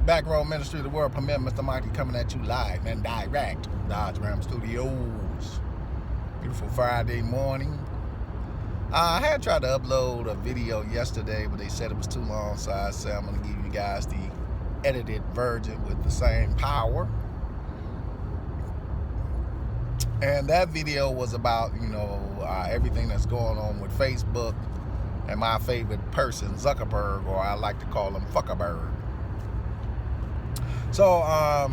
Back Row Ministry of the World Premiere, Mr. Mikey coming at you live and direct. Dodge Ram Studios. Beautiful Friday morning. I had tried to upload a video yesterday, but they said it was too long, so I said I'm going to give you guys the edited version with the same power. And that video was about, everything that's going on with Facebook and my favorite person, Zuckerberg, or I like to call him Fuckerberg. So, a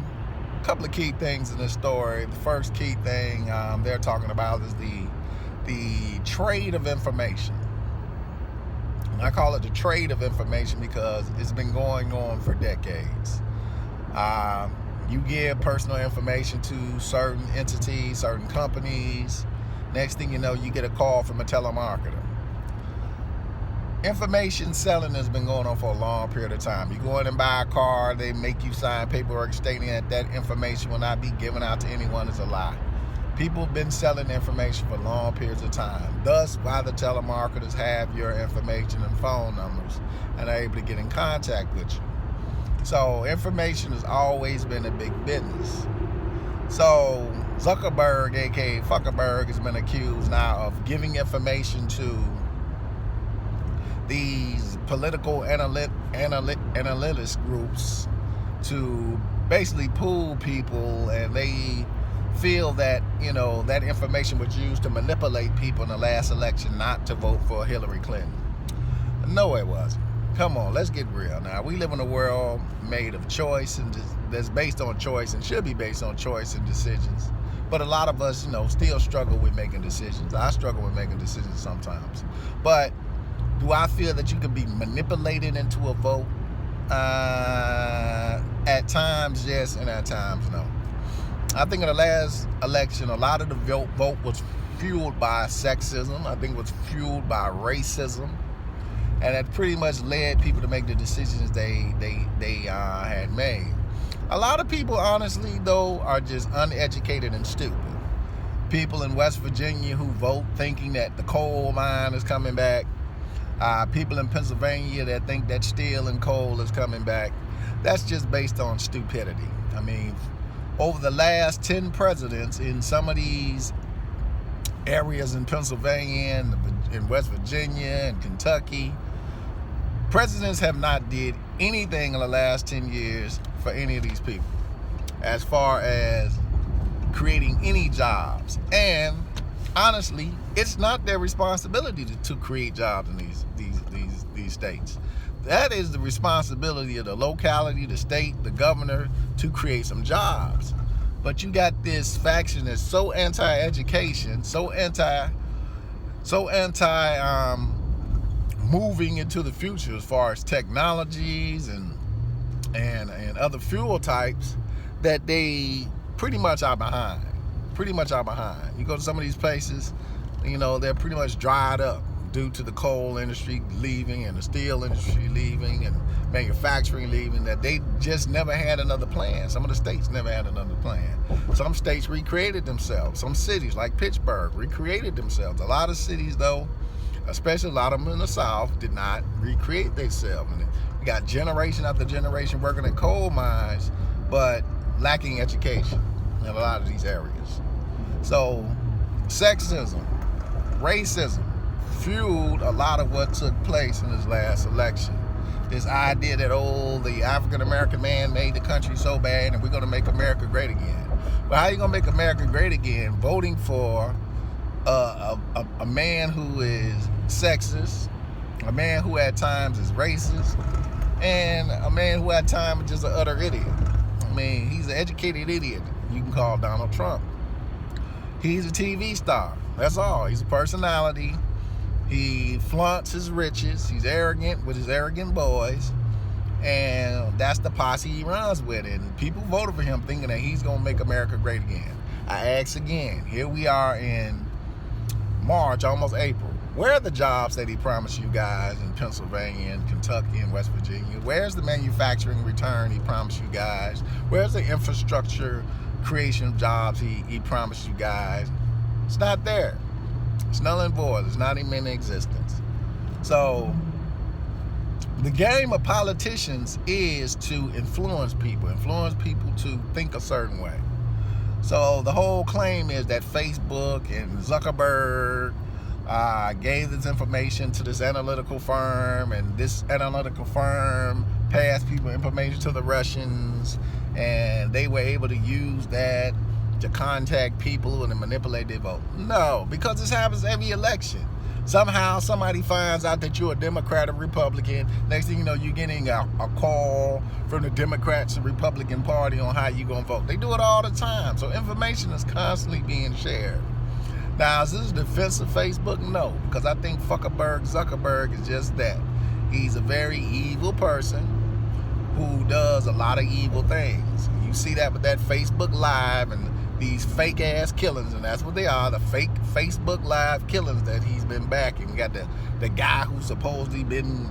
couple of key things in this story. The first key thing they're talking about is the trade of information. And I call it the trade of information because it's been going on for decades. You give personal information to certain entities, certain companies. Next thing you know, you get a call from a telemarketer. Information selling has been going on for a long period of time. You go in and buy a car, they make you sign paperwork stating that information will not be given out to anyone is a lie. People have been selling information for long periods of time. Thus, why the telemarketers have your information and phone numbers and are able to get in contact with you. So, information has always been a big business. So, Zuckerberg, aka Fuckerberg, has been accused now of giving information to these political analytics groups to basically pool people, and they feel that that information was used to manipulate people in the last election not to vote for Hillary Clinton. No, it wasn't. Come on, let's get real now. We live in a world made of choice and that's based on choice and should be based on choice and decisions. But a lot of us, still struggle with making decisions. I struggle with making decisions sometimes. But do I feel that you can be manipulated into a vote? At times, yes, and at times, no. I think in the last election, a lot of the vote was fueled by sexism. I think it was fueled by racism. And it pretty much led people to make the decisions they had made. A lot of people, honestly, though, are just uneducated and stupid. People in West Virginia who vote thinking that the coal mine is coming back. People in Pennsylvania that think that steel and coal is coming back. That's just based on stupidity. I mean, over the last 10 presidents in some of these areas in Pennsylvania and in West Virginia and Kentucky, presidents have not did anything in the last 10 years for any of these people as far as creating any jobs. And honestly, it's not their responsibility to create jobs in these states. That is the responsibility of the locality, the state, the governor to create some jobs. But you got this faction that's so anti-education, so anti moving into the future as far as technologies and other fuel types, that they pretty much are behind. You go to some of these places, they're pretty much dried up due to the coal industry leaving and the steel industry leaving and manufacturing leaving, that they just never had another plan. Some of the states never had another plan. Some states recreated themselves. Some cities like Pittsburgh recreated themselves. A lot of cities, though, especially a lot of them in the South, did not recreate themselves. And we got generation after generation working in coal mines, but lacking education in a lot of these areas. So sexism, racism fueled a lot of what took place in this last election. This idea that, the African-American man made the country so bad and we're going to make America great again. Well, how are you going to make America great again voting for a man who is sexist, a man who at times is racist, and a man who at times is just an utter idiot? I mean, he's an educated idiot. You can call Donald Trump. He's a TV star. That's all. He's a personality. He flaunts his riches. He's arrogant with his arrogant boys. And that's the posse he runs with. And people voted for him thinking that he's going to make America great again. I ask again. Here we are in March, almost April. Where are the jobs that he promised you guys in Pennsylvania and Kentucky and West Virginia? Where's the manufacturing return he promised you guys? Where's the infrastructure creation of jobs he promised you guys? It's not there. It's null and void. It's not even in existence. So the game of politicians is to influence people to think a certain way. So the whole claim is that Facebook and Zuckerberg gave this information to this analytical firm, and this analytical firm passed people information to the Russians, and they were able to use that to contact people and to manipulate their vote. No, because this happens every election. Somehow somebody finds out that you're a Democrat or Republican. Next thing you know, you're getting a call from the Democrats and Republican Party on how you're going to vote. They do it all the time. So information is constantly being shared. Now, is this a defense of Facebook? No, because I think Zuckerberg is just that. He's a very evil person who does a lot of evil things. You see that with that Facebook Live and these fake ass killings, and that's what they are, the fake Facebook Live killings that he's been backing. You got the guy who's supposedly been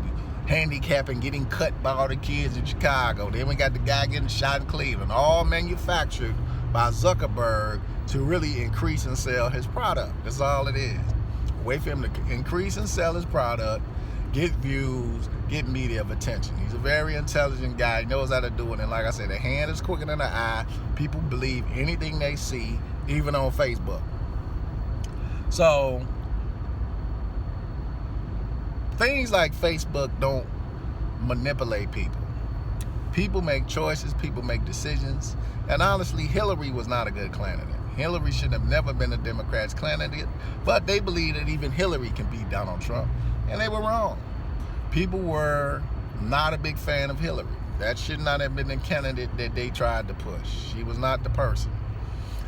handicapped and getting cut by all the kids in Chicago. Then we got the guy getting shot in Cleveland, all manufactured by Zuckerberg to really increase and sell his product. That's all it is. Wait for him to increase and sell his product, get views, get media attention. He's a very intelligent guy. He knows how to do it. And like I said, the hand is quicker than the eye. People believe anything they see, even on Facebook. So things like Facebook don't manipulate people. People make choices. People make decisions. And honestly, Hillary was not a good candidate. Hillary should have never been a Democrat's candidate. But they believe that even Hillary can beat Donald Trump. And they were wrong. People were not a big fan of Hillary. That should not have been the candidate that they tried to push. She was not the person.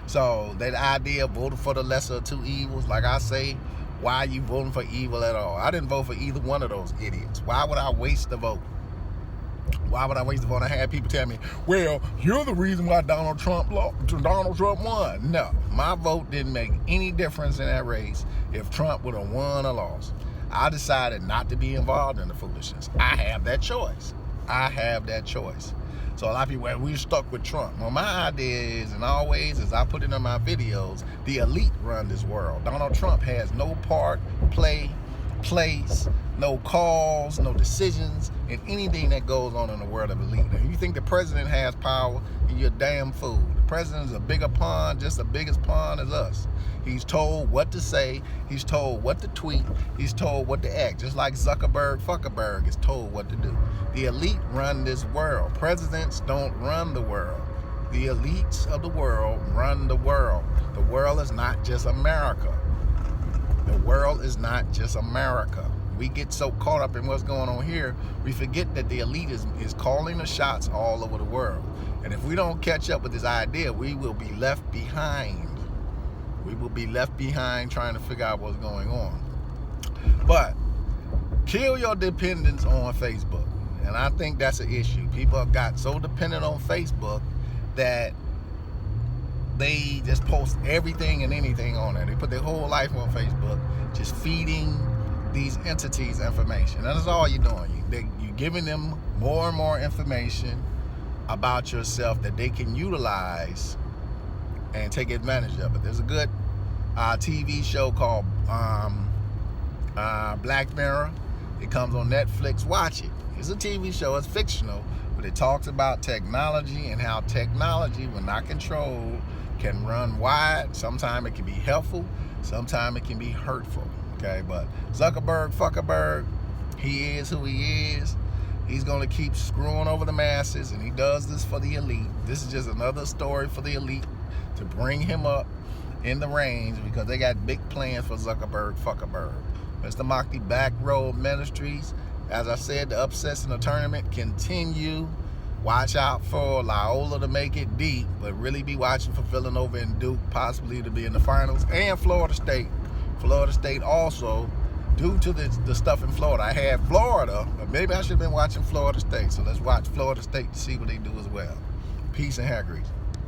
So that idea of voting for the lesser of two evils, like I say, why are you voting for evil at all? I didn't vote for either one of those idiots. Why would I waste the vote? Why would I waste the vote? I had people tell me, well, you're the reason why Donald Trump won. No, my vote didn't make any difference in that race if Trump would have won or lost. I decided not to be involved in the foolishness. I have that choice. So a lot of people, well, we're stuck with Trump. Well, my idea is, and always, as I put it in my videos, the elite run this world. Donald Trump has no part, place, no calls, no decisions in anything that goes on in the world of elite. If you think the president has power, you're a damn fool. The president is a bigger pawn, just the biggest pawn as us. He's told what to say, he's told what to tweet, he's told what to act. Just like Zuckerberg is told what to do. The elite run this world. Presidents don't run the world. The elites of the world run the world. The world is not just America. The world is not just America. We get so caught up in what's going on here, we forget that the elite is calling the shots all over the world. And if we don't catch up with this idea, we will be left behind. We will be left behind trying to figure out what's going on. But kill your dependence on Facebook. And I think that's an issue. People have got so dependent on Facebook that they just post everything and anything on there. They put their whole life on Facebook, just feeding these entities information. That's all you're doing. You're giving them more and more information about yourself that they can utilize and take advantage of it. There's a good TV show called Black Mirror. It comes on Netflix. Watch it. It's a TV show. It's fictional, but it talks about technology and how technology, when not controlled, can run wide. Sometimes it can be helpful. Sometimes it can be hurtful. Okay, but Zuckerberg, he is who he is. He's going to keep screwing over the masses, and he does this for the elite. This is just another story for the elite to bring him up in the range, because they got big plans for Zuckerberg. Mr. Mockty, Back Road Ministries. As I said, the upsets in the tournament continue. Watch out for Loyola to make it deep, but really be watching for Villanova and Duke possibly to be in the finals, and Florida State. Florida State also, due to the stuff in Florida. I had Florida, but maybe I should have been watching Florida State. So let's watch Florida State to see what they do as well. Peace and hair grease.